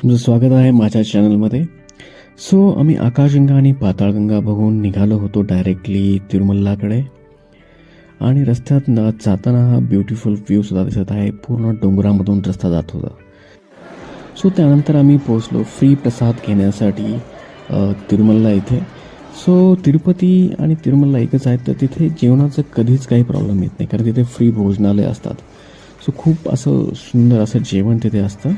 तुमचं स्वागत आहे माझ्या चॅनलमध्ये. सो आम्ही आकाशगंगा आणि पाताळगंगा बघून निघालो होतो डायरेक्टली तिरुमल्लाकडे. आणि रस्त्यात जाताना हा ब्युटिफुल व्ह्यू सुद्धा दिसत आहे. पूर्ण डोंगरामधून रस्ता जात होता. सो त्यानंतर आम्ही पोचलो फ्री प्रसाद घेण्यासाठी तिरुमल्ला इथे. सो तिरुपती आणि तिरुमल्ला एकच आहेत, तर तिथे जेवणाचं कधीच काही प्रॉब्लेम येत नाही, कारण तिथे फ्री भोजनालय असतात. सो खूप असं सुंदर असं जेवण तिथे असतं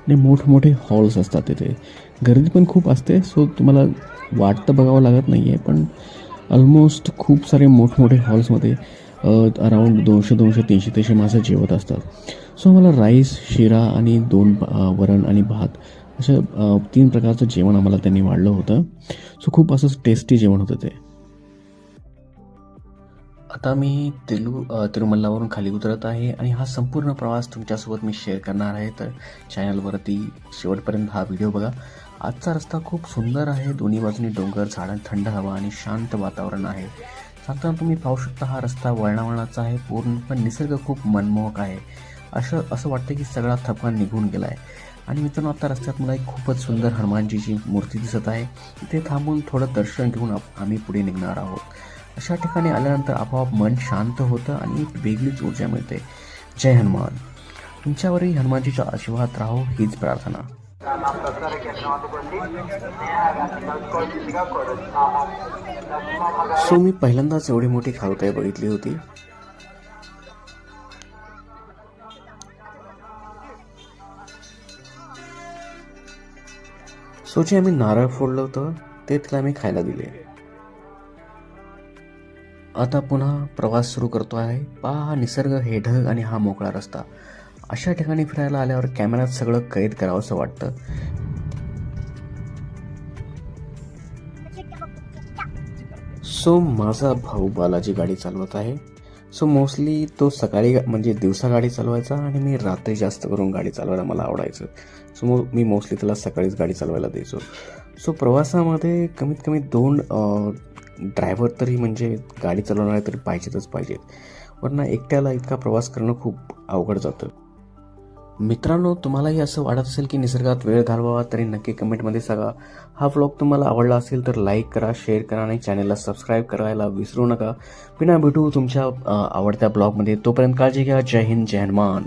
आणि मोठमोठे हॉल्स असतात तिथे. गर्दी पण खूप असते, सो तुम्हाला वाट तर बघावं लागत नाही आहे, पण ऑलमोस्ट खूप सारे मोठमोठे हॉल्समध्ये अराऊंड 200-300 माणसं जेवत असतात. सो आम्हाला राईस, शिरा आणि 2 वरण आणि भात असं 3 प्रकारचं जेवण आम्हाला त्यांनी वाढलं होतं. सो खूप असं टेस्टी जेवण होतं ते. आता मी तिरुमल्लावरून खाली उतरत आहे आणि हा संपूर्ण प्रवास तुमच्यासोबत मी शेअर करणार आहे. तर चॅनलवरती शेवटपर्यंत हा व्हिडिओ बघा. आजचा रस्ता खूप सुंदर आहे. दोन्ही बाजूनी डोंगर, झाडं, थंड हवा आणि शांत वातावरण आहे. जाताना तुम्ही पाहू शकता हा रस्ता वळणावळणाचा आहे पूर्ण, पण निसर्ग खूप मनमोहक आहे. असं वाटतं की सगळा थकवा निघून गेला आहे. आणि मित्रांनो, आता रस्त्यात मला एक खूपच सुंदर हनुमानजीची मूर्ती दिसत आहे. इथे थांबून थोडं दर्शन घेऊन आम्ही पुढे निघणार आहोत. अशा ठिकाणी आल्यानंतर आपोआप मन शांत होतं आणि एक वेगळीच ऊर्जा मिळते. जय हनुमान. तुमच्यावरही हनुमानजीचा आशीर्वाद राहो हीच प्रार्थना. सो मी पहिल्यांदाच एवढी मोठी खारुताई बघितली होती. सो जे आम्ही नारळ फोडलं होतं ते तिला आम्ही खायला दिले. आता पुन्हा प्रवास सुरू करतो आहे. पहा हा निसर्ग, हे ढग आणि हा मोकळा रस्ता. अशा ठिकाणी फिरायला आल्यावर कॅमेऱ्यात सगळं कैद करावं असं वाटतं. सो माझा भाऊ बालाजी गाडी चालवत आहे. सो मोस्टली तो सकाळी म्हणजे दिवसा गाडी चालवायचा आणि मी रात्री जास्त करून गाडी चालवायला मला आवडायचं. सो मी मोस्टली त्याला सकाळीच गाडी चालवायला द्यायचो. सो प्रवासामध्ये कमीत कमी 2 ड्रायव्हर तरी म्हणजे गाडी चालवणारे तरी पाहिजेत. वरना एकट्याला इतका प्रवास करणं खूप अवघड जातं. मित्रांनो, तुम्हालाही असं वाटत असेल की निसर्गात वेळ घालवावा तरी नक्की कमेंटमध्ये सांगा. हा व्लॉग तुम्हाला आवडला असेल तर लाईक करा, शेअर करा आणि चॅनलला सबस्क्राईब करायला विसरू नका. पुन्हा भेटू तुमच्या आवडत्या ब्लॉगमध्ये. तोपर्यंत काळजी घ्या. जय हिंद, जय हनुमान.